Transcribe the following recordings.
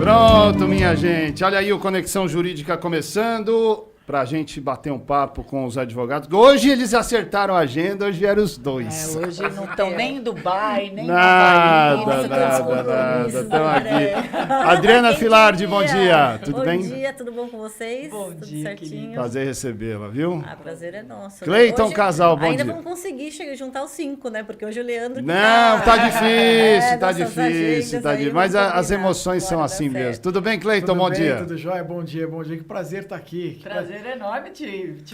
Pronto, minha gente. Olha aí o Conexão Jurídica começando. Pra gente bater um papo com os advogados. Hoje eles acertaram a agenda, hoje vieram os dois. Hoje não estão nem em Dubai, nem nada, em Havaí. Nada. Estão aqui. Adriana Filardi, bom dia. Tudo bem? Bom dia, tudo bom com vocês? Bom tudo dia, certinho? querida. Prazer recebê-la, viu? Prazer é nosso. Cleiton Hoje, Casal, bom ainda dia. vamos conseguir juntar os 5, né? Porque hoje o Leandro... Não, tá difícil, tá nossas difícil, agendas tá aí difícil. vão Mas as combinar, emoções são bora assim dar mesmo. certo. Tudo bem, Cleiton? Tudo Bom bem, dia. Tudo jóia? Bom dia. Que prazer estar aqui. Prazer enorme te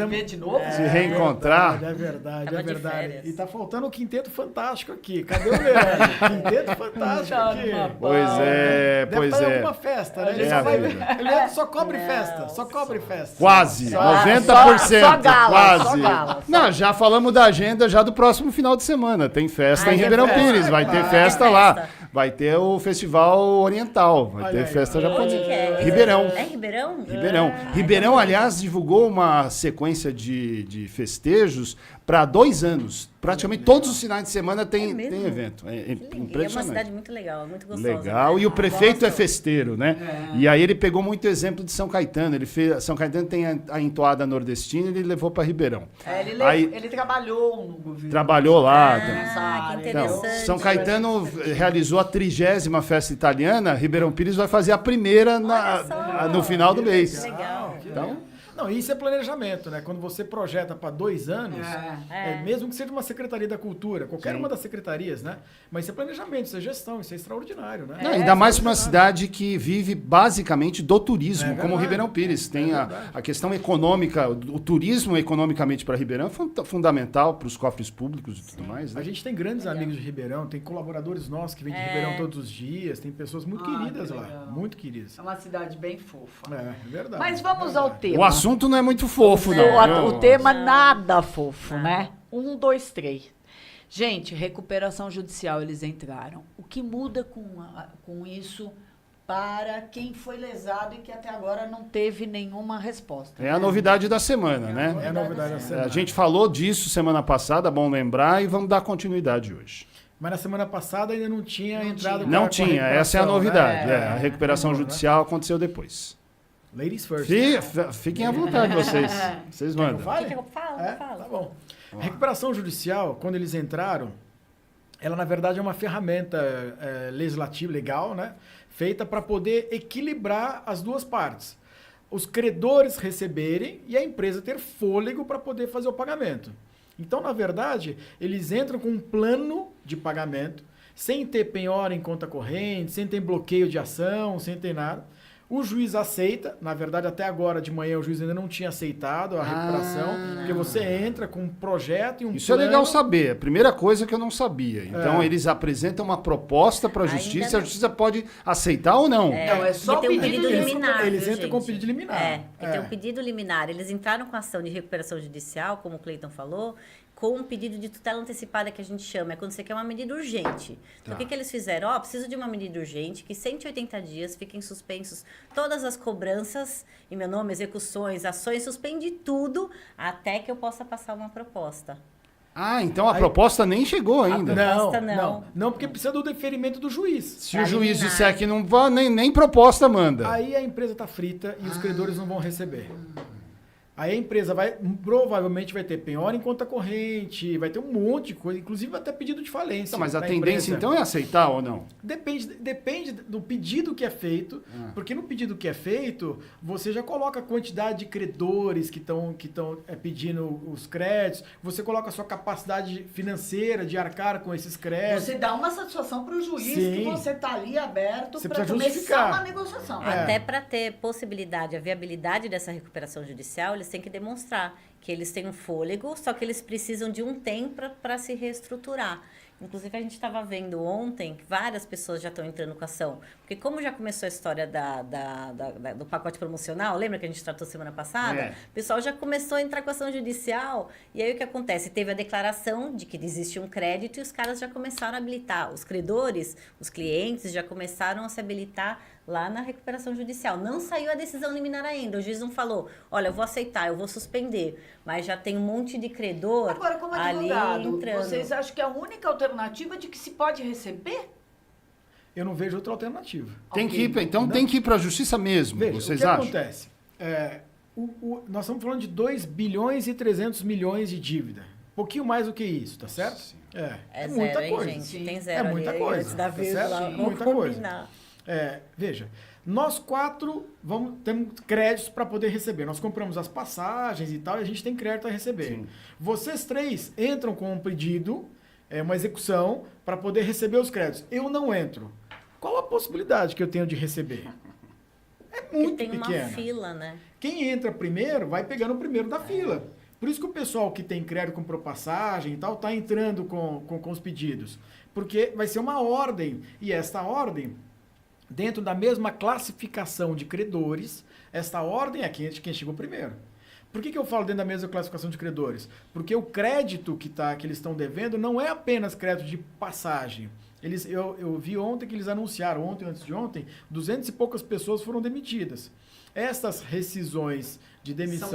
ver de novo. Se reencontrar. É verdade, Tava é de verdade. férias. E tá faltando o Quinteto Fantástico aqui. Cadê o Leandro? Quinteto Fantástico aqui. Pois é, Deve pois estar em é. alguma festa, né? É Ele a só, vida. ele só cobre festa, só cobre festa. Quase, Só- 90%. só gala, quase. só gala. Não, já falamos da agenda já do próximo final de semana. Tem festa em tem Ribeirão festa. Pires, vai ter Ah, festa tem lá. festa. Vai ter o Festival Oriental, vai Olha ter aí, festa olha. japonesa. Onde que é? Ribeirão. É Ribeirão? Ribeirão. Ribeirão, aliás, divulgou uma sequência de festejos para 2 anos. Praticamente todos os finais de semana tem mesmo? evento. É Que legal. É uma impressionante. cidade muito legal, muito gostosa. Legal, né? e o prefeito é Gosto. festeiro, né? E aí ele pegou muito exemplo de São Caetano. Ele fez, São Caetano tem a entoada nordestina, ele levou para Ribeirão. Ele trabalhou no governo. Trabalhou lá. nessa área. que Então, interessante. São Caetano realizou a 30ª festa italiana, Ribeirão Pires vai fazer a primeira Olha só. no final do mês. Legal. Então, Não, isso é planejamento, né? Quando você projeta para 2 anos, mesmo que seja uma Secretaria da Cultura, qualquer uma das secretarias, né? Mas isso é planejamento, isso é gestão, isso é extraordinário, né? não, ainda mais para uma cidade que vive basicamente do turismo, É como verdade. Ribeirão Pires. Tem É a questão econômica, o turismo economicamente para Ribeirão é fundamental para os cofres públicos e tudo mais. Né? A gente tem grandes amigos de Ribeirão, tem colaboradores nossos que vêm de Ribeirão todos os dias, tem pessoas muito queridas que lá, legal. muito queridas. É uma cidade bem fofa. É verdade. Mas vamos ao tema. O assunto não é muito fofo, não. O tema nada fofo, né? 1, 2, 3. Gente, recuperação judicial eles entraram. O que muda com isso para quem foi lesado e que até agora não teve nenhuma resposta? É a novidade da semana, né? É a novidade da semana. A gente falou disso semana passada, bom lembrar, e vamos dar continuidade hoje. Mas na semana passada ainda não tinha entrado Não com a tinha, essa é a recuperação, novidade. né? A recuperação judicial aconteceu depois. Ladies first. Fiquem à vontade vocês. Vocês mandam. Vale? Que eu falo, É? falo. Tá bom. Recuperação judicial, quando eles entraram, ela na verdade é uma ferramenta legislativa, legal, né? Feita para poder equilibrar as duas partes. Os credores receberem e a empresa ter fôlego para poder fazer o pagamento. Então, na verdade, eles entram com um plano de pagamento, sem ter penhora em conta corrente, sem ter bloqueio de ação, sem ter nada. O juiz aceita, na verdade até agora de manhã o juiz ainda não tinha aceitado a recuperação, porque você entra com um projeto e um Isso plano. é legal saber. É a primeira coisa que eu não sabia. Então, eles apresentam uma proposta para a Ainda justiça, a não. justiça pode aceitar ou não. Não, é só Porque tem um pedido pedido de- liminar. Eles viu, entram gente? com pedido liminar. Tem um pedido liminar. Eles entraram com ação de recuperação judicial, como o Cleiton falou, com um pedido de tutela antecipada que a gente chama. É quando você quer uma medida urgente. Então, o que eles fizeram? Preciso de uma medida urgente, que 180 dias fiquem suspensos todas as cobranças, em meu nome, execuções, ações, suspende tudo até que eu possa passar uma proposta. Então a proposta nem chegou ainda. Não, Proposta, não. não, porque precisa do deferimento do juiz. Se o juiz liminar. disser que não vai, nem proposta manda. Aí a empresa está frita e os credores não vão receber. Aí a empresa provavelmente vai ter penhora em conta corrente, vai ter um monte de coisa, inclusive até pedido de falência. Então, mas a da tendência empresa. então é aceitar ou não? Depende do pedido que é feito, porque no pedido que é feito, você já coloca a quantidade de credores que estão pedindo os créditos, você coloca a sua capacidade financeira de arcar com esses créditos. Você dá uma satisfação para o juiz Sim. que você está ali aberto Você para precisa começar justificar. uma negociação. Até para ter possibilidade, a viabilidade dessa recuperação judicial, eles têm que demonstrar que eles têm um fôlego, só que eles precisam de um tempo para se reestruturar. Inclusive, a gente estava vendo ontem que várias pessoas já estão entrando com ação. Porque como já começou a história do pacote promocional, lembra que a gente tratou semana passada? O pessoal já começou a entrar com ação judicial. E aí o que acontece? Teve a declaração de que existe um crédito e os caras já começaram a habilitar. Os credores, os clientes já começaram a se habilitar lá na recuperação judicial. Não saiu a decisão liminar ainda. O juiz não falou, olha, eu vou aceitar, eu vou suspender. Mas já tem um monte de credor Agora, como ali advogado, entrando. vocês acham que a única alternativa é de que se pode receber? eu não vejo outra alternativa. Tem Ok. que ir, então tem que ir para a justiça mesmo, Veja, vocês o que acham? acontece? Nós estamos falando de 2 bilhões e 300 milhões de dívida. Um pouquinho mais do que isso, tá certo? Sim. É muita zero, hein, coisa. gente? Sim. Tem zero É muita ali, coisa, antes da tá vírgula, certo? vamos Muita coisa. combinar. Veja, nós 4 temos créditos para poder receber. Nós compramos as passagens e tal, e a gente tem crédito a receber. Sim. Vocês 3 entram com um pedido, uma execução, para poder receber os créditos. Eu não entro. Qual a possibilidade que eu tenho de receber? É Porque muito tem pequena. uma fila, né? Quem entra primeiro vai pegando o primeiro da fila. Por isso que o pessoal que tem crédito, comprou passagem e tal, está entrando com os pedidos. Porque vai ser uma ordem. E esta ordem, dentro da mesma classificação de credores, esta ordem é quem chegou primeiro. Por que eu falo dentro da mesma classificação de credores? Porque o crédito que eles estão devendo não é apenas crédito de passagem. Eu vi ontem que eles anunciaram, ontem ou antes de ontem, 200 e poucas pessoas foram demitidas. Estas rescisões de demissão...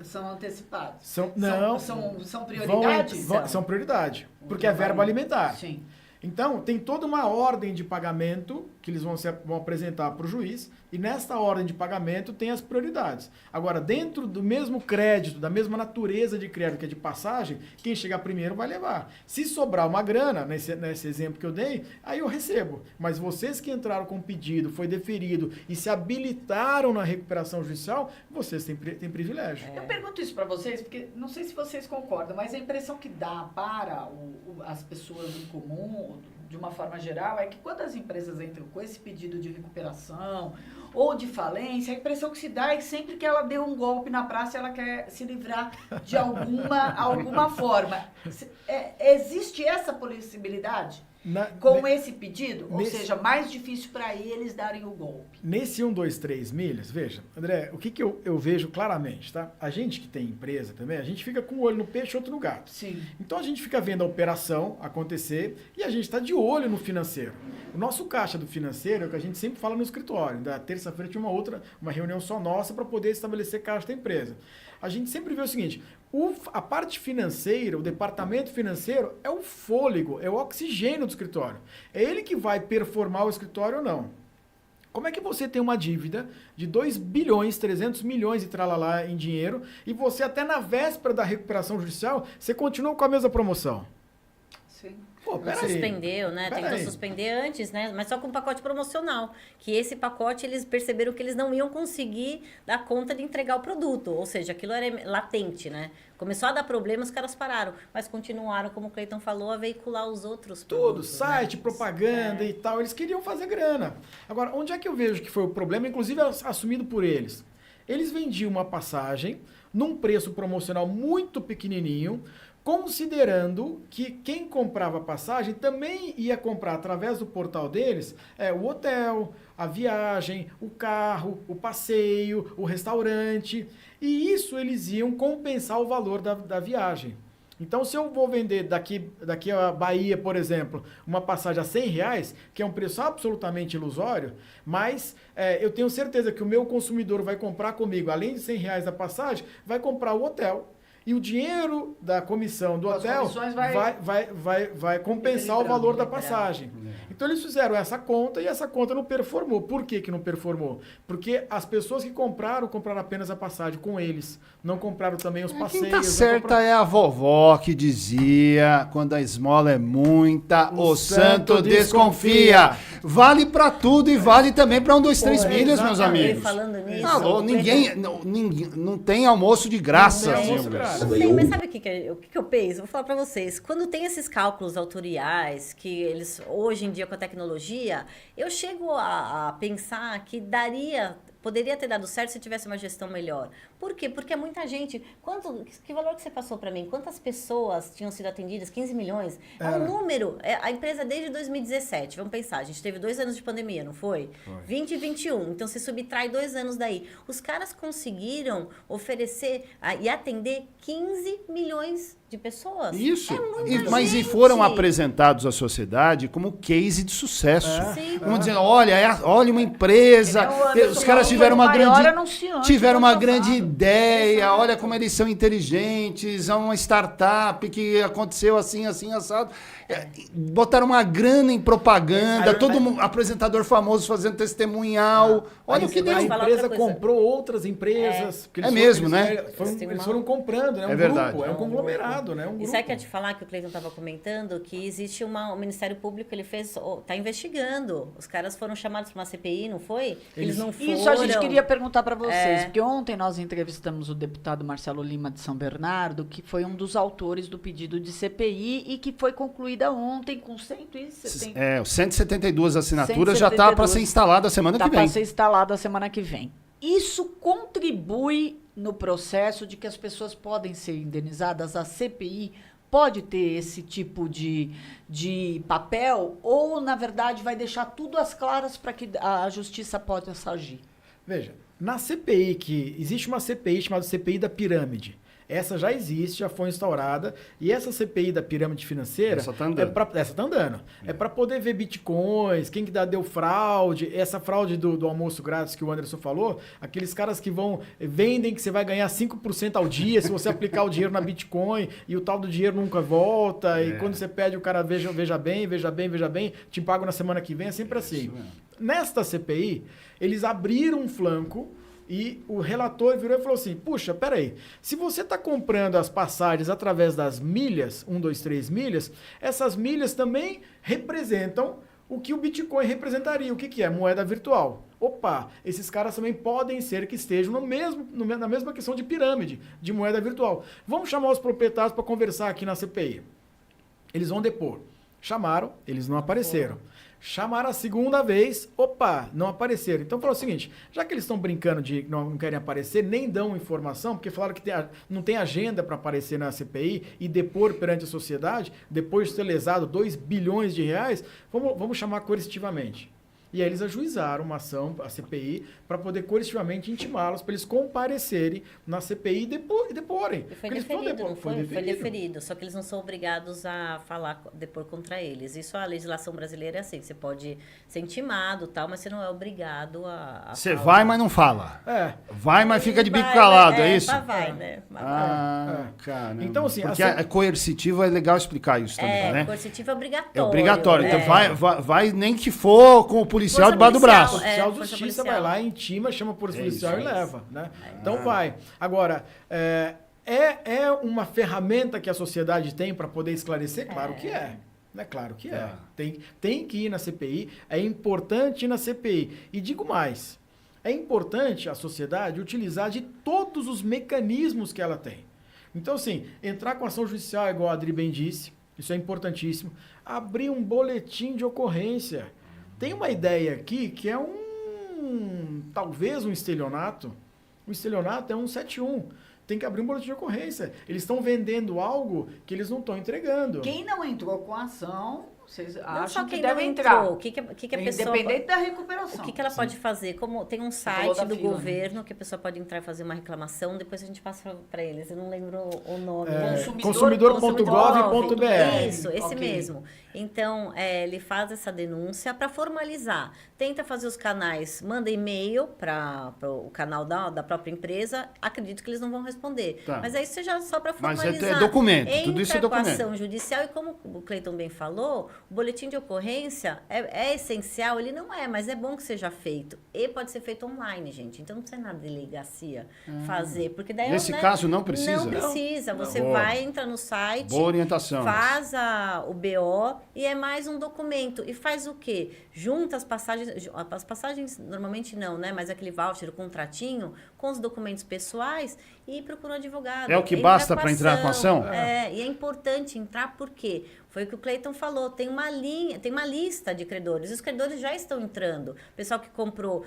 São antecipados. São prioridade? São prioridade, porque é verba alimentar. Sim. Então, tem toda uma ordem de pagamento que eles vão apresentar para o juiz, e nesta ordem de pagamento tem as prioridades. Agora, dentro do mesmo crédito, da mesma natureza de crédito que é de passagem, quem chegar primeiro vai levar. Se sobrar uma grana, nesse exemplo que eu dei, aí eu recebo. Mas vocês que entraram com pedido, foi deferido e se habilitaram na recuperação judicial, vocês têm privilégio. Eu pergunto isso para vocês, porque não sei se vocês concordam, mas a impressão que dá para as pessoas em comum, de uma forma geral, é que quando as empresas entram com esse pedido de recuperação ou de falência, a impressão que se dá é que sempre que ela deu um golpe na praça, ela quer se livrar de alguma forma. Existe essa possibilidade? Com esse pedido? Ou seja, mais difícil para eles darem o golpe. Nesse 1, 2, 3 milhas, veja, André, o que eu vejo claramente, tá? A gente que tem empresa também, a gente fica com um olho no peixe e outro no gato. Sim. Então a gente fica vendo a operação acontecer e a gente está de olho no financeiro. O nosso caixa do financeiro é o que a gente sempre fala no escritório. Da terça-feira tinha uma reunião só nossa para poder estabelecer caixa da empresa. A gente sempre vê o seguinte, a parte financeira, o departamento financeiro é o fôlego, é o oxigênio do escritório. É ele que vai performar o escritório ou não. Como é que você tem uma dívida de 2 bilhões, 300 milhões e tralalá em dinheiro e você até na véspera da recuperação judicial, você continua com a mesma promoção? Sim. Pô, Não suspendeu, né? Tentou Peraí. suspender antes, né? Mas só com um pacote promocional. Que esse pacote, eles perceberam que eles não iam conseguir dar conta de entregar o produto. Ou seja, aquilo era latente, né? Começou a dar problema, os caras pararam. Mas continuaram, como o Cleiton falou, a veicular os outros Tudo, produtos, site, né? propaganda e tal, eles queriam fazer grana. Agora, onde é que eu vejo que foi o problema, inclusive assumido por eles? Eles vendiam uma passagem num preço promocional muito pequenininho, considerando que quem comprava passagem também ia comprar através do portal deles o hotel, a viagem, o carro, o passeio, o restaurante. E isso eles iam compensar o valor da viagem. Então, se eu vou vender daqui a Bahia, por exemplo, uma passagem a R$100, que é um preço absolutamente ilusório, mas eu tenho certeza que o meu consumidor vai comprar comigo, além de R$100 da passagem, vai comprar o hotel. E o dinheiro da comissão do hotel vai compensar o valor da passagem. Então eles fizeram essa conta e essa conta não performou. Por que não performou? Porque as pessoas que compraram apenas a passagem com eles. Não compraram também os passeios. Quem tá certa é a vovó que dizia, quando a esmola é muita, o santo desconfia. Vale pra tudo e vale também pra 1, 2, 3 milhas, meus amigos. Falando nisso, Alô, não tem almoço de graça, Não tem almoço de Silvio. graça. Não sei, mas sabe o que eu penso? Vou falar pra vocês. Quando tem esses cálculos autoriais, que eles, hoje em dia com a tecnologia, eu chego a pensar que poderia ter dado certo se tivesse uma gestão melhor. Por quê? Porque é muita gente. Que valor que você passou para mim? Quantas pessoas tinham sido atendidas? 15 milhões? É um número. A empresa desde 2017, vamos pensar, a gente teve 2 anos de pandemia, não foi? 20 e 21. Então, se subtrai 2 anos daí. Os caras conseguiram oferecer e atender 15 milhões de pessoas. Isso. É muita Mas e gente. foram apresentados à sociedade como case de sucesso. Sim. Como dizendo, olha uma empresa, os caras tiveram uma grande ideia, olha como eles são inteligentes, é uma startup que aconteceu assim, assim, assado. Botaram uma grana em propaganda, todo mundo, apresentador famoso fazendo testemunhal. Olha o que deu. A falar empresa outra coisa. comprou outras empresas. Porque É mesmo, né? Eles foram comprando, né? Um verdade. grupo, é um conglomerado, né? Um E grupo. sabe que eu ia te falar que o Cleiton estava comentando que existe o Ministério Público, ele está investigando. Os caras foram chamados para uma CPI, não foi? Eles não foram. Isso a gente queria perguntar para vocês, porque ontem nós entrevistamos o deputado Marcelo Lima de São Bernardo, que foi um dos autores do pedido de CPI e que foi concluída ontem com 170. 172 assinaturas já está para ser instalada a semana que Está vem. para ser instalado a semana que vem. Isso contribui no processo de que as pessoas podem ser indenizadas? A CPI pode ter esse tipo de papel? Ou, na verdade, vai deixar tudo às claras para que a justiça possa agir? Veja, na CPI, existe uma CPI chamada CPI da pirâmide. Essa já existe, já foi instaurada. E essa CPI da pirâmide financeira... Essa tá andando. Essa tá andando. É para poder ver bitcoins, quem que deu fraude. Essa fraude do almoço grátis que o Anderson falou, aqueles caras que vendem que você vai ganhar 5% ao dia se você aplicar o dinheiro na Bitcoin e o tal do dinheiro nunca volta. E quando você pede, o cara veja bem, te pago na semana que vem, é sempre assim. Nesta CPI, eles abriram um flanco. E o relator virou e falou assim, puxa, peraí, se você está comprando as passagens através das milhas, 1, 2, 3 milhas, essas milhas também representam o que o Bitcoin representaria. O que é? Moeda virtual. Opa, esses caras também podem ser que estejam na mesma questão de pirâmide, de moeda virtual. Vamos chamar os proprietários para conversar aqui na CPI. Eles vão depor. Chamaram, eles não apareceram. Chamaram a segunda vez, opa, não apareceram. Então falou o seguinte, já que eles estão brincando de não querem aparecer, nem dão informação, porque falaram que não tem agenda para aparecer na CPI e depor perante a sociedade, depois de ter lesado 2 bilhões de reais, vamos chamar coercitivamente. E aí eles ajuizaram uma ação, a CPI, para poder coercitivamente intimá-los, para eles comparecerem na CPI e deporem. E foi deferido, não foi? Foi deferido. Só que eles não são obrigados a depor contra eles. Isso a legislação brasileira é assim. Você pode ser intimado, tal, mas você não é obrigado a Você falar. vai, mas não fala. Vai, mas fica de bico calado, é isso? Vai, né? Caramba. Então, assim, porque é coercitivo, é legal explicar isso também, né? Coercitivo é obrigatório. É obrigatório. Então vai nem que for com o policial debaixo do braço. O oficial de justiça vai lá, intima, chama a polícia policial e leva, né? Então vai. Agora, é uma ferramenta que a sociedade tem para poder esclarecer? Claro que é. Claro que é. Tem que ir na CPI, é importante ir na CPI. E digo mais, é importante a sociedade utilizar de todos os mecanismos que ela tem. Então, assim, entrar com ação judicial, igual a Adri bem disse, isso é importantíssimo. Abrir um boletim de ocorrência. Tem uma ideia aqui que é talvez um estelionato. O estelionato é 171. Tem que abrir um boletim de ocorrência. Eles estão vendendo algo que eles não estão entregando. Quem não entrou com a ação, vocês Não acham só que quem deve não entrar. entrou, o que a pessoa... Independente da recuperação. O que ela pode fazer? Como tem um falou site da do fila, governo que a pessoa pode entrar e fazer uma reclamação, depois a gente passa para eles. Eu não lembro o nome. Consumidor.gov.br. Isso, esse Ok. mesmo. Então, ele faz essa denúncia para formalizar. Tenta fazer os canais, manda e-mail para o canal da própria empresa. Acredito que eles não vão responder. Tá. Mas aí isso já só para Mas formalizar. é documento, tudo isso é Entra com documento. ação judicial e como o Cleiton bem falou, o boletim de ocorrência é essencial, ele não é, mas é bom que seja feito. E pode ser feito online, gente. Então não precisa na delegacia fazer, porque daí Nesse caso não precisa? Não precisa. Você Boa. vai, entra no site, Boa orientação. faz o BO e é mais um documento. E faz o quê? Junta as passagens normalmente não, né? Mas aquele voucher, o contratinho, com os documentos pessoais e procura um advogado. É o que Entra basta com para entrar com ação? E é importante entrar porque foi o que o Cleiton falou, tem uma lista de credores, os credores já estão entrando. O pessoal que comprou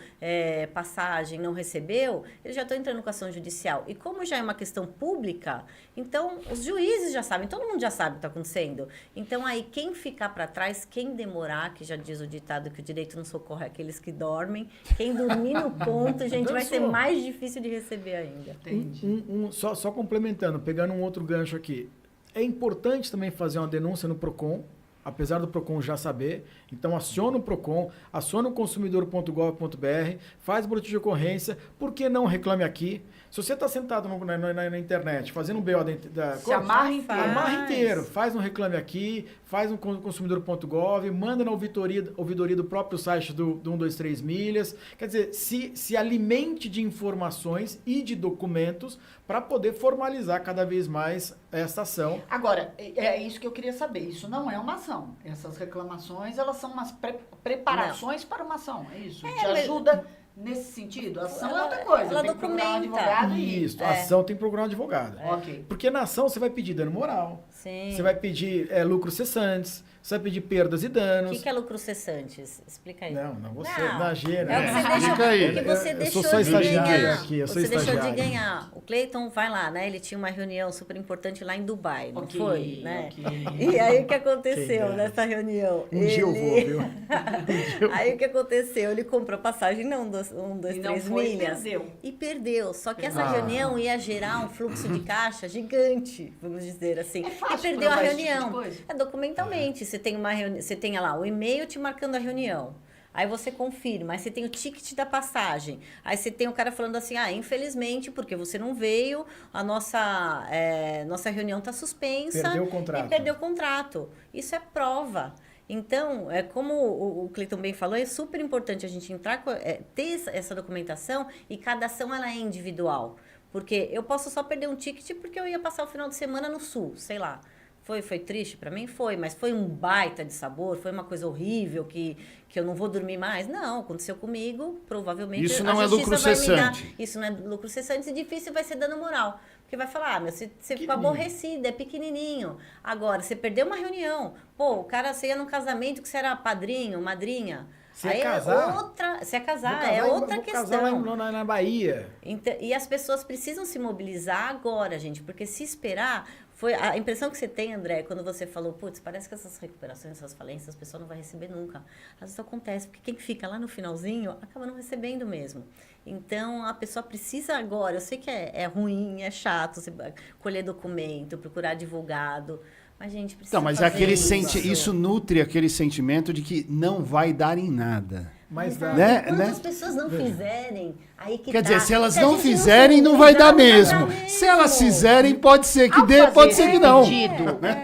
passagem não recebeu, eles já estão entrando com ação judicial. E como já é uma questão pública, então os juízes já sabem, todo mundo já sabe o que está acontecendo. Então aí quem ficar para trás, quem demorar, que já diz o ditado que o direito não socorre aqueles que dormem, quem dormir no ponto, gente, vai ser mais difícil de receber ainda. Entendi. Só complementando, pegando um outro gancho aqui. É importante também fazer uma denúncia no PROCON, apesar do PROCON já saber. Então, aciona o PROCON, aciona o consumidor.gov.br, faz boletim de ocorrência. Por que não reclame aqui? Se você está sentado na internet fazendo um BO se amarra inteiro. Amarra inteiro. Faz um reclame aqui, faz um consumidor.gov, manda na ouvidoria do próprio site do 123 Milhas. Quer dizer, se alimente de informações e de documentos para poder formalizar cada vez mais essa ação. Agora, é isso que eu queria saber. Isso não é uma ação. Essas reclamações, elas são umas preparações para uma ação. É isso? Te ajuda nesse sentido? A ação é outra coisa. Ela tem que procurar um advogado Isso, a ação tem que procurar um advogado. Ok. Porque na ação você vai pedir dano moral. Sim. Você vai pedir lucros cessantes. Você vai pedir perdas e danos. O que é lucros cessantes? Explica aí. Não, você. Não, Imagina. é o que você deixou, porque você deixou sou só de estagiário ganhar. aqui, eu sou você deixou de estagiário. ganhar. O Cleiton vai lá, né? Ele tinha uma reunião super importante lá em Dubai, não Ok, foi? Né? ok. E aí o que aconteceu Quem dera. nessa reunião? Um dia eu vou, viu? Aí o que aconteceu? Ele comprou passagem, não, 1, 2, E não 3 foi, milhas. e perdeu. Só que essa reunião ia gerar um fluxo de caixa gigante, vamos dizer assim. É fácil E perdeu a provar esse tipo de reunião. coisa? Documentalmente. Você tem uma reunião, você tem lá o e-mail te marcando a reunião. Aí você confirma, aí você tem o ticket da passagem. Aí você tem o cara falando assim, infelizmente, porque você não veio, a nossa reunião está suspensa. Perdeu o contrato. E perdeu o contrato. Isso é prova. Então, como o Cleiton bem falou, é super importante a gente ter essa documentação e cada ação ela é individual. Porque eu posso só perder um ticket porque eu ia passar o final de semana no sul, sei lá. Foi triste para mim? Foi, mas foi um baita de sabor, foi uma coisa horrível que eu não vou dormir mais? Não, aconteceu comigo, provavelmente Isso não é lucro cessante. Isso não é lucro cessante e difícil vai ser dano moral. Porque vai falar, você ficou aborrecido, é pequenininho. Agora, você perdeu uma reunião. Pô, o cara, você ia num casamento que você era padrinho, madrinha. Você aí ia casar? você ia casar, é outra questão. Casar na Bahia. Então, e as pessoas precisam se mobilizar agora, gente, porque se esperar... Foi a impressão que você tem, André, quando você falou, putz, parece que essas recuperações, essas falências, as pessoas não vão receber nunca. Às vezes acontece, porque quem fica lá no finalzinho acaba não recebendo mesmo. Então, a pessoa precisa agora, eu sei que é ruim, é chato, você colher documento, procurar advogado, mas, gente, precisa mas fazer isso nutre aquele sentimento de que não vai dar em nada. Mas quando as pessoas não fizerem, aí que Quer dizer, se elas não fizerem, não vai dar mesmo. Se elas fizerem, pode ser que dê, pode ser que não.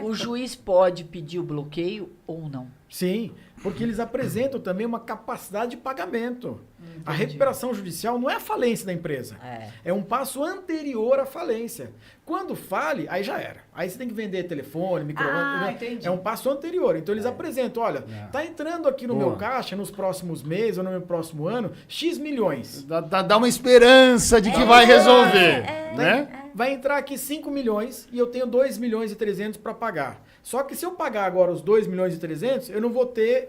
O juiz pode pedir o bloqueio ou não? Sim, porque eles apresentam também uma capacidade de pagamento. A recuperação judicial não é a falência da empresa. É um passo anterior à falência. Quando fale, aí já era. Aí você tem que vender telefone, micro-ondas. É um passo anterior. Então eles apresentam, olha, tá entrando aqui no meu caixa nos próximos meses ou no meu próximo ano, X milhões. Dá uma esperança de que vai resolver. Né? Vai entrar aqui 5 milhões e eu tenho 2 milhões e 300 para pagar. Só que se eu pagar agora os 2 milhões e 300, eu não vou ter,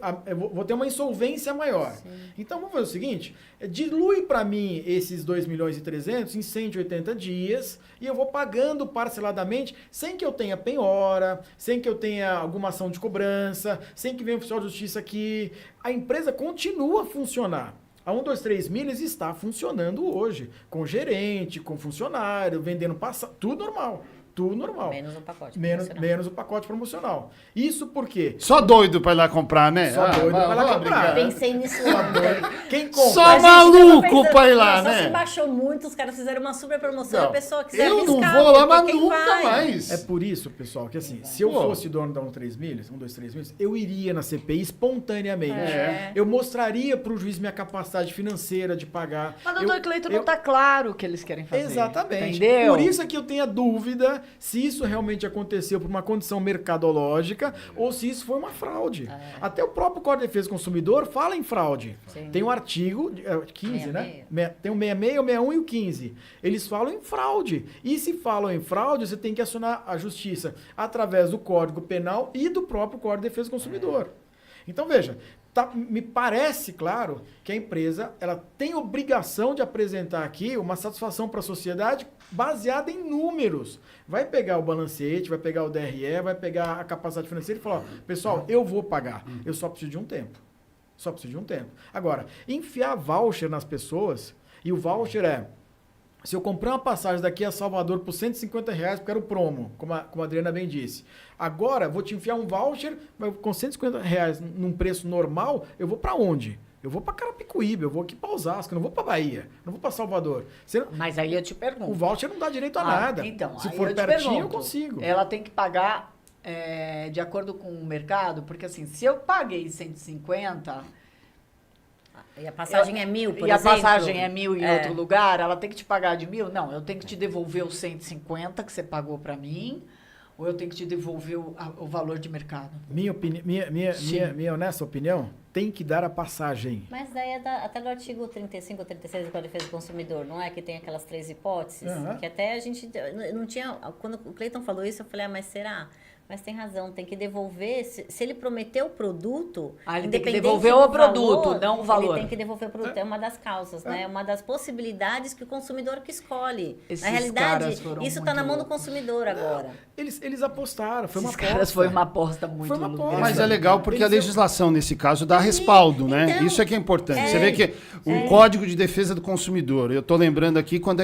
vou ter uma insolvência maior. Sim. Então vamos fazer o seguinte, dilui para mim esses 2 milhões e 300 em 180 dias e eu vou pagando parceladamente sem que eu tenha penhora, sem que eu tenha alguma ação de cobrança, sem que venha o oficial de justiça aqui. A empresa continua a funcionar. A 123 Milhas está funcionando hoje, com gerente, com funcionário, vendendo passagem, tudo normal. Tudo normal. Menos o pacote promocional. Menos o pacote promocional. Isso porque... Só doido pra ir lá comprar, né? Só doido pra ir lá comprar. Pensei nisso ontem. Quem compra? Só maluco pra ir lá, né? Só se baixou muito, os caras fizeram uma super promoção, a pessoa quiser eu arriscar. Eu não vou lá, mas nunca mais. É por isso, pessoal, que assim, se eu fosse dono da 123 Milhas, eu iria na CPI espontaneamente. Eu mostraria pro juiz minha capacidade financeira de pagar. Mas, doutor Cleiton, não tá claro o que eles querem fazer. Exatamente. Entendeu? Por isso é que eu tenho a dúvida se isso realmente aconteceu por uma condição mercadológica ou se isso foi uma fraude. Até o próprio Código de Defesa do Consumidor fala em fraude. Sim. Tem um artigo 15, 66. Né? Tem o 66, o 61 e o 15. Eles falam em fraude. E se falam em fraude, você tem que acionar a justiça através do Código Penal e do próprio Código de Defesa do Consumidor. Então, veja, me parece claro que a empresa ela tem obrigação de apresentar aqui uma satisfação para a sociedade baseada em números. Vai pegar o balancete, vai pegar o DRE, vai pegar a capacidade financeira e falar, pessoal, eu vou pagar, eu só preciso de um tempo. Agora, enfiar voucher nas pessoas, e o voucher Se eu comprar uma passagem daqui a Salvador por R$150, porque era o promo, como a Adriana bem disse. Agora, vou te enfiar um voucher, com R$150 num preço normal, eu vou para onde? Eu vou para Carapicuíba, eu vou aqui para Osasco, eu não vou para Bahia, não vou para Salvador. Mas aí eu te pergunto. O voucher não dá direito a nada. Então, se for pertinho, eu consigo. Ela tem que pagar de acordo com o mercado, porque assim, se eu paguei 150... E a passagem é 1.000, por exemplo? E a passagem é 1.000 em outro lugar, ela tem que te pagar de 1.000? Não, eu tenho que te devolver os 150 que você pagou para mim, ou eu tenho que te devolver o valor de mercado? Minha honesta opinião, tem que dar a passagem. Mas daí é até do artigo 35 ou 36 do Código de Defesa do Consumidor, não é? Que tem aquelas 3 hipóteses, que até a gente não tinha... Quando o Cleiton falou isso, eu falei, mas será? Mas tem razão, tem que devolver. Se ele prometeu o produto, ele tem que devolver o produto, não o valor. Ele tem que devolver o produto. É uma das causas, né? É uma das possibilidades que o consumidor que escolhe. Esses na realidade, isso está na mão do loucos. consumidor agora. Eles apostaram, foi uma aposta. Caras foi uma aposta muito louca. Mas é legal porque a legislação, nesse caso, dá respaldo, né? Então, isso é que é importante. Você vê que o Código de Defesa do Consumidor, eu tô lembrando aqui quando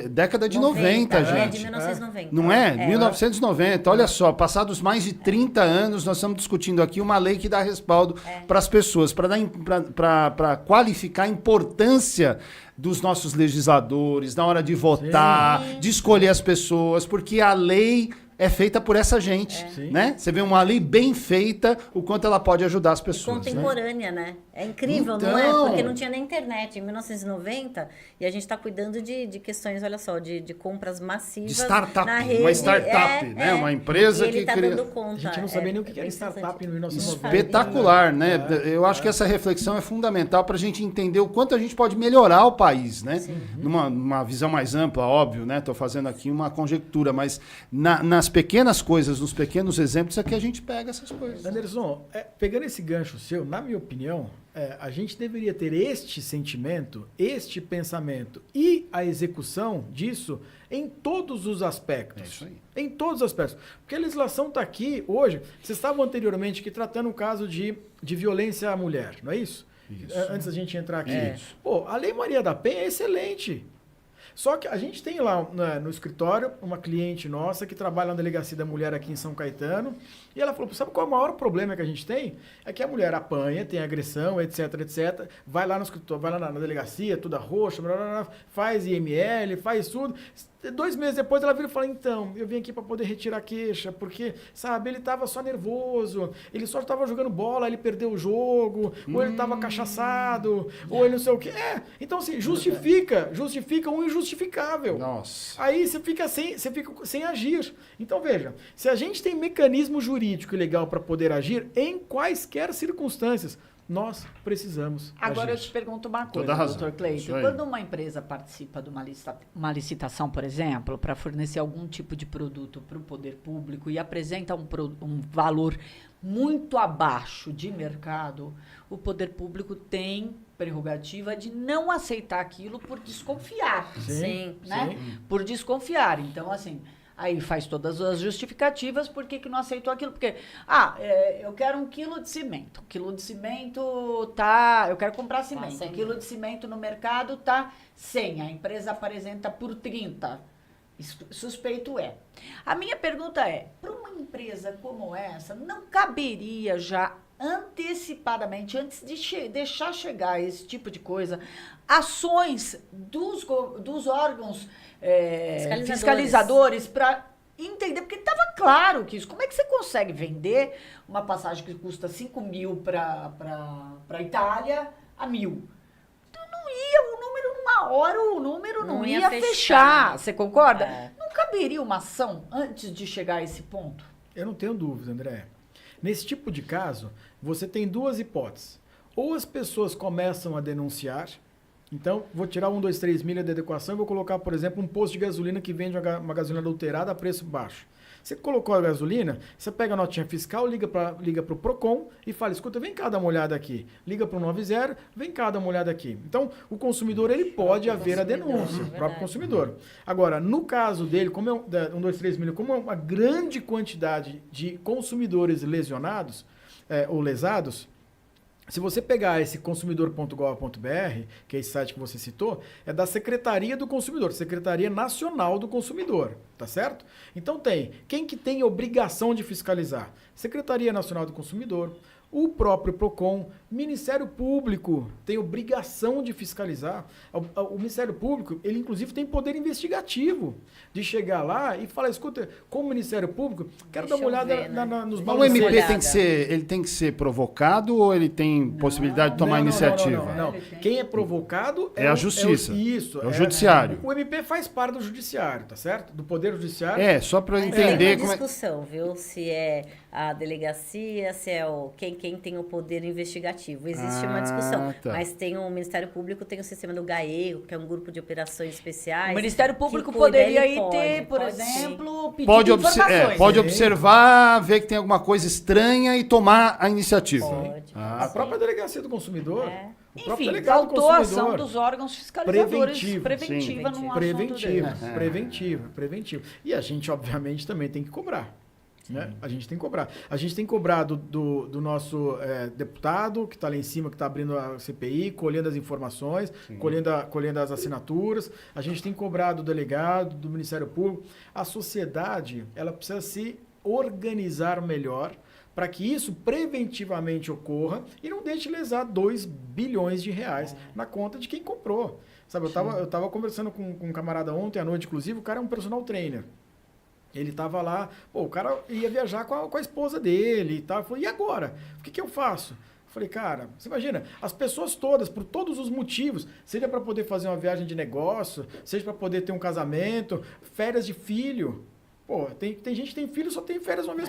década de 90, gente. É de 1990. Não é? 1990. Olha só, passados mais de 30 anos, nós estamos discutindo aqui uma lei que dá respaldo para as pessoas, para qualificar a importância dos nossos legisladores, na hora de votar, de escolher as pessoas, porque a lei é feita por essa gente, né? Você vê uma lei bem feita, o quanto ela pode ajudar as pessoas. Contemporânea, né? É incrível, então, não é? Porque não tinha nem internet em 1990 e a gente está cuidando de questões, olha só, de compras massivas de startup, na rede. uma startup, né? Uma empresa ele que tá cria... dando conta. A gente não sabia nem o que era startup em 1990. Espetacular, né? Eu acho que essa reflexão é fundamental para a gente entender o quanto a gente pode melhorar o país, né? Numa visão mais ampla, óbvio, né? Estou fazendo aqui uma conjectura, mas nas pequenas coisas, nos pequenos exemplos, é que a gente pega essas coisas. Anderson, pegando esse gancho seu, na minha opinião, a gente deveria ter este sentimento, este pensamento e a execução disso em todos os aspectos. É isso aí. Em todos os aspectos. Porque a legislação está aqui hoje. Vocês estavam anteriormente aqui tratando o caso de violência à mulher, não é isso? Isso. Antes da gente entrar aqui. Pô, a Lei Maria da Penha é excelente. Só que a gente tem lá no escritório uma cliente nossa que trabalha na Delegacia da Mulher aqui em São Caetano. E ela falou, sabe qual é o maior problema que a gente tem? É que a mulher apanha, tem agressão, etc, etc. Vai lá no escritório, vai lá na delegacia, toda roxa, blá, blá, blá, faz IML, faz tudo. 2 meses depois ela vira e fala, então, eu vim aqui para poder retirar a queixa, porque, sabe, ele estava só nervoso, ele só estava jogando bola, ele perdeu o jogo, ou ele estava cachaçado, ou ele não sei o quê. Então, assim, justifica um injustificável. Nossa. Aí você fica sem agir. Então, veja, se a gente tem mecanismo jurídico e legal para poder agir em quaisquer circunstâncias, nós precisamos Agora agir. eu te pergunto uma coisa, doutor Cleiton. Quando uma empresa participa de uma licitação, por exemplo, para fornecer algum tipo de produto para o poder público e apresenta um valor muito abaixo de mercado, o poder público tem prerrogativa de não aceitar aquilo por desconfiar. Sim. Né? Por desconfiar. Então, assim... Aí faz todas as justificativas por que não aceitou aquilo. Porque, eu quero 1 quilo de cimento. 1 quilo de cimento tá... Eu quero comprar cimento. 1 quilo de cimento no mercado tá 100. A empresa apresenta por 30. Suspeito é. A minha pergunta é, para uma empresa como essa, não caberia já antecipadamente, antes de deixar chegar esse tipo de coisa, ações dos órgãos fiscalizadores para entender, porque estava claro que isso. Como é que você consegue vender uma passagem que custa 5 mil para a Itália a 1.000? Então não ia, o número numa hora, o número não ia fechar. Você concorda? Não caberia uma ação antes de chegar a esse ponto? Eu não tenho dúvida, André. Nesse tipo de caso, você tem 2 hipóteses. Ou as pessoas começam a denunciar, então vou tirar 1, 2, 3 milha de adequação e vou colocar, por exemplo, um posto de gasolina que vende uma gasolina adulterada a preço baixo. Você colocou a gasolina, você pega a notinha fiscal, liga para o PROCON e fala, escuta, vem cá dar uma olhada aqui. Liga para o 90, vem cá dar uma olhada aqui. Então, o consumidor, ele pode haver a denúncia, o próprio consumidor. Agora, no caso dele, como é 1, 2, 3 milhas, como é uma grande quantidade de consumidores lesionados ou lesados, Se você pegar esse consumidor.gov.br, que é esse site que você citou, é da Secretaria do Consumidor, Secretaria Nacional do Consumidor, tá certo? Então quem que tem obrigação de fiscalizar? Secretaria Nacional do Consumidor, o próprio PROCON, Ministério Público tem obrigação de fiscalizar. O Ministério Público, ele inclusive tem poder investigativo de chegar lá e falar, escuta, como Ministério Público, quero dar uma olhada nos O MP tem que ser provocado ou ele tem possibilidade de tomar iniciativa? Não. Quem é provocado é a Justiça. Isso. É o Judiciário. O MP faz parte do Judiciário, tá certo? Do Poder Judiciário. Só para Mas entender tem uma discussão, viu? Se é a delegacia, se é quem tem o poder investigativo. Existe uma discussão. Tá. Mas tem o Ministério Público, tem o sistema do GAECO, que é um grupo de operações especiais. O Ministério Público poderia aí ter, por exemplo, pedido informações. Pode observar, ver que tem alguma coisa estranha e tomar a iniciativa. Pode. A própria Delegacia do Consumidor. O próprio Enfim, delegado do faltou a consumidor. ação dos órgãos fiscalizadores Sim. preventiva num assunto Preventivo. E a gente, obviamente, também tem que cobrar. Né? A gente tem que cobrar. A gente tem que cobrar do nosso deputado, que está lá em cima, que está abrindo a CPI, colhendo as informações, colhendo as assinaturas. A gente tem que cobrar do delegado, do Ministério Público. A sociedade, ela precisa se organizar melhor para que isso preventivamente ocorra e não deixe lesar 2 bilhões de reais na conta de quem comprou. Sabe, eu tava conversando com um camarada ontem à noite, inclusive, o cara é um personal trainer. Ele tava lá, o cara ia viajar com a esposa dele e tal. Eu falei, e agora? O que eu faço? Eu falei, cara, você imagina, as pessoas todas, por todos os motivos, seja para poder fazer uma viagem de negócio, seja para poder ter um casamento, férias de filho. Pô, tem gente que tem filho, só tem férias uma vez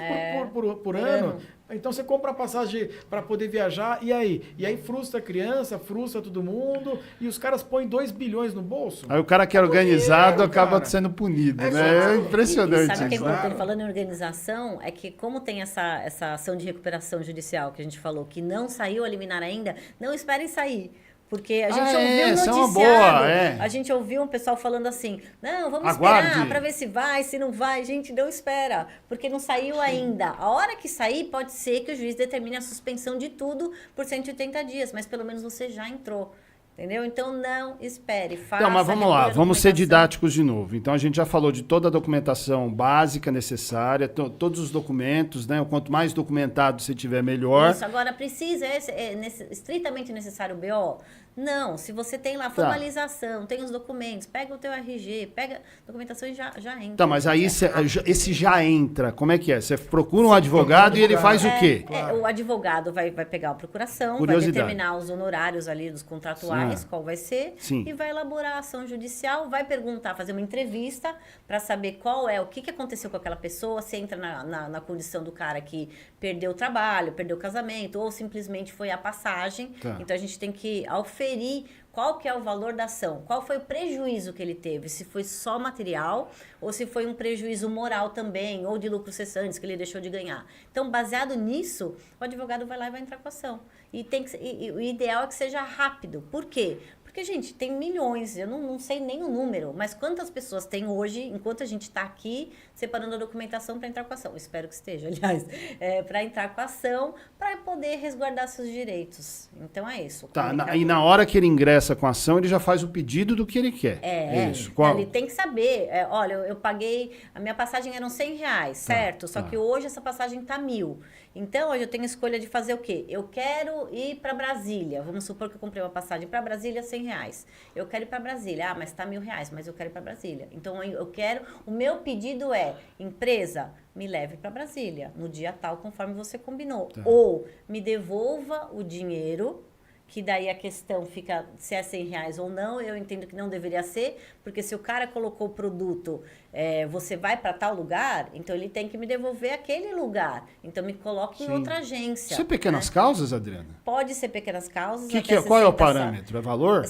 por ano. Então você compra a passagem para poder viajar, e aí? E aí frustra a criança, frustra todo mundo, e os caras põem 2 bilhões no bolso. Aí o cara que é organizado acaba sendo punido, né? É impressionante. E sabe o que é isso. importante? Falando em organização, é que como tem essa ação de recuperação judicial que a gente falou, que não saiu a liminar ainda, não esperem sair. Porque a gente ouviu um noticiário, a gente ouviu um pessoal falando assim, não, vamos esperar para ver se vai, se não vai. Gente, não espera, porque não saiu ainda. A hora que sair, pode ser que o juiz determine a suspensão de tudo por 180 dias, mas pelo menos você já entrou. Entendeu? Então, não espere. Faça. Então, mas vamos lá, vamos ser didáticos de novo. Então, a gente já falou de toda a documentação básica necessária, todos os documentos, né? Quanto mais documentado você tiver, melhor. Isso, agora precisa, estritamente necessário o BO? Não, se você tem lá formalização, tem os documentos, pega o teu RG, pega a documentação e já entra. Tá, mas aí esse já entra, como é que é? Você procura um advogado e ele faz o quê? O advogado vai pegar a procuração, vai determinar os honorários ali dos contratuais, qual vai ser, e vai elaborar a ação judicial, vai perguntar, fazer uma entrevista para saber o que aconteceu com aquela pessoa, se entra na condição do cara que perdeu o trabalho, perdeu o casamento, ou simplesmente foi a passagem. Então a gente tem que oferir qual que é o valor da ação, qual foi o prejuízo que ele teve, se foi só material ou se foi um prejuízo moral também, ou de lucros cessantes que ele deixou de ganhar. Então, baseado nisso, o advogado vai lá e vai entrar com a ação. E o ideal é que seja rápido. Por quê? Porque, gente, tem milhões, eu não sei nem o número, mas quantas pessoas tem hoje, enquanto a gente está aqui, separando a documentação para entrar com a ação? Espero que esteja, aliás, para entrar com a ação, para poder resguardar seus direitos. Então, é isso. E na hora que ele ingressa com a ação, ele já faz o pedido do que ele quer. Isso. Ele tem que saber, olha, eu paguei, a minha passagem eram R$100, certo? Só que hoje essa passagem está 1.000. Então, hoje eu tenho a escolha de fazer o quê? Eu quero ir para Brasília. Vamos supor que eu comprei uma passagem para Brasília, R$100. Eu quero ir para Brasília. Mas está R$1.000, mas eu quero ir para Brasília. Então, o meu pedido é, empresa, me leve para Brasília no dia tal, conforme você combinou. Ou me devolva o dinheiro, que daí a questão fica se é R$100 ou não. Eu entendo que não deveria ser, porque se o cara colocou o produto, você vai para tal lugar, então ele tem que me devolver aquele lugar. Então me coloque em outra agência. Isso é pequenas causas, Adriana? Pode ser pequenas causas. Qual é o parâmetro? É valor?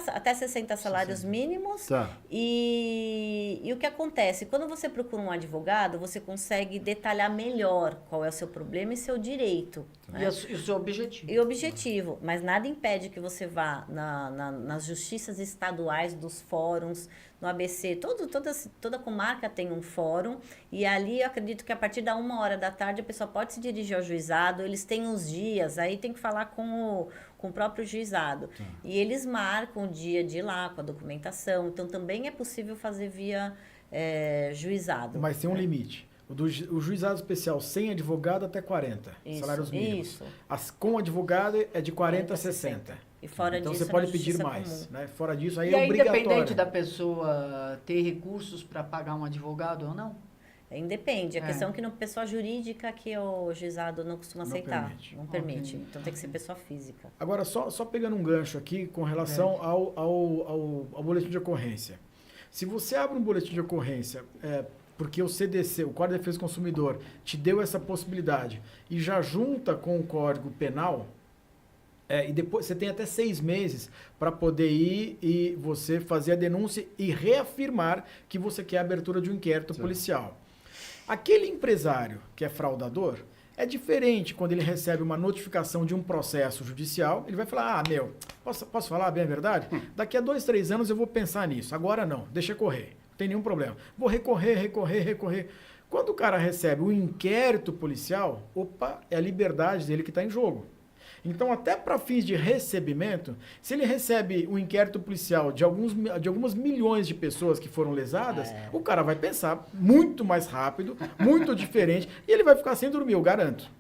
Até 60 salários mínimos. E o que acontece? Quando você procura um advogado, você consegue detalhar melhor qual é o seu problema e seu direito. E o seu objetivo. E objetivo. Mas nada nada impede que você vá nas justiças estaduais dos fóruns, no ABC, toda comarca tem um fórum, e ali eu acredito que a partir da 1h da tarde a pessoa pode se dirigir ao juizado, eles têm os dias, aí tem que falar com o próprio juizado. E eles marcam o dia de ir lá com a documentação, então também é possível fazer via juizado. Mas tem um limite. O juizado especial sem advogado até 40 salários mínimos. Isso. Com advogado é de 40 a 60. E fora então disso, você pode pedir mais. Né? Fora disso, aí e é obrigatório. independente da pessoa ter recursos para pagar um advogado ou não? Independe. A questão é que no pessoa jurídica que o juizado não costuma aceitar. Não permite. Então tem que ser pessoa física. Agora, só pegando um gancho aqui com relação ao boletim de ocorrência. Se você abre um boletim de ocorrência... porque o CDC, o Código de Defesa do Consumidor, te deu essa possibilidade e já junta com o Código Penal, e depois você tem até 6 meses para poder ir e você fazer a denúncia e reafirmar que você quer a abertura de um inquérito policial. Aquele empresário que é fraudador, é diferente quando ele recebe uma notificação de um processo judicial, ele vai falar, posso falar bem a verdade? Daqui a 2, 3 anos eu vou pensar nisso, agora não, deixa correr. Não tem nenhum problema. Vou recorrer. Quando o cara recebe o inquérito policial, é a liberdade dele que está em jogo. Então, até para fins de recebimento, se ele recebe um inquérito policial de algumas milhões de pessoas que foram lesadas, o cara vai pensar muito mais rápido, muito diferente, e ele vai ficar sem dormir, eu garanto.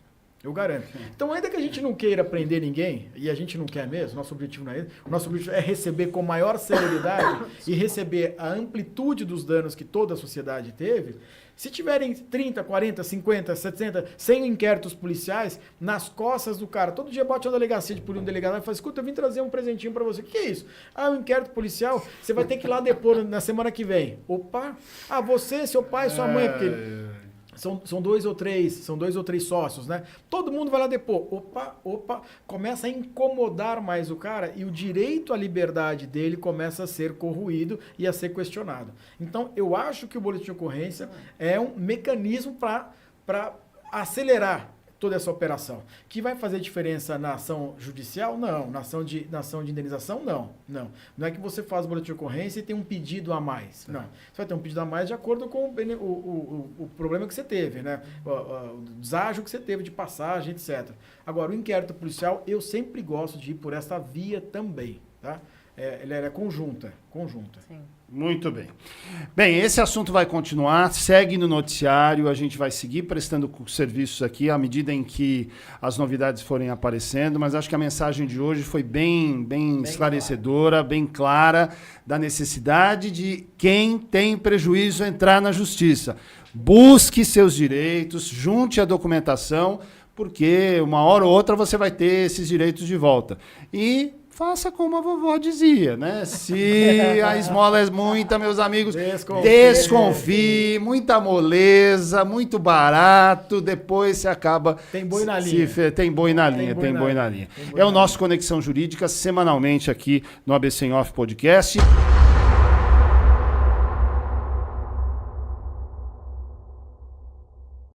Então, ainda que a gente não queira prender ninguém, e a gente não quer mesmo, nosso objetivo não é esse, o nosso objetivo é receber com maior celeridade e receber a amplitude dos danos que toda a sociedade teve. Se tiverem 30, 40, 50, 70, 100 inquéritos policiais nas costas do cara, todo dia bate uma delegacia de polícia, um delegado e fala, escuta, eu vim trazer um presentinho pra você. O que é isso? Um inquérito policial, você vai ter que ir lá depor na semana que vem. Você, seu pai, sua mãe, porque... São 2 ou 3 sócios, né? Todo mundo vai lá depor. Começa a incomodar mais o cara e o direito à liberdade dele começa a ser corroído e a ser questionado. Então, eu acho que o boletim de ocorrência é um mecanismo para acelerar toda essa operação. Que vai fazer diferença na ação judicial? Não. Na ação de indenização? Não. Não é que você faz o boletim de ocorrência e tem um pedido a mais. Não. Você vai ter um pedido a mais de acordo com o problema que você teve, né? O deságio que você teve de passagem, etc. Agora, o inquérito policial, eu sempre gosto de ir por essa via também, tá? Ela é conjunta. Sim. Muito bem. Bem, esse assunto vai continuar, segue no noticiário, a gente vai seguir prestando serviços aqui à medida em que as novidades forem aparecendo, mas acho que a mensagem de hoje foi bem esclarecedora, bem clara, da necessidade de quem tem prejuízo entrar na justiça. Busque seus direitos, junte a documentação, porque uma hora ou outra você vai ter esses direitos de volta. E faça como a vovó dizia, né? Se a esmola é muita, meus amigos, desconfie, muita moleza, muito barato, depois você acaba... Tem boi na linha. Tem boi na linha. É o nosso Conexão Jurídica, semanalmente aqui no ABC em Off Podcast.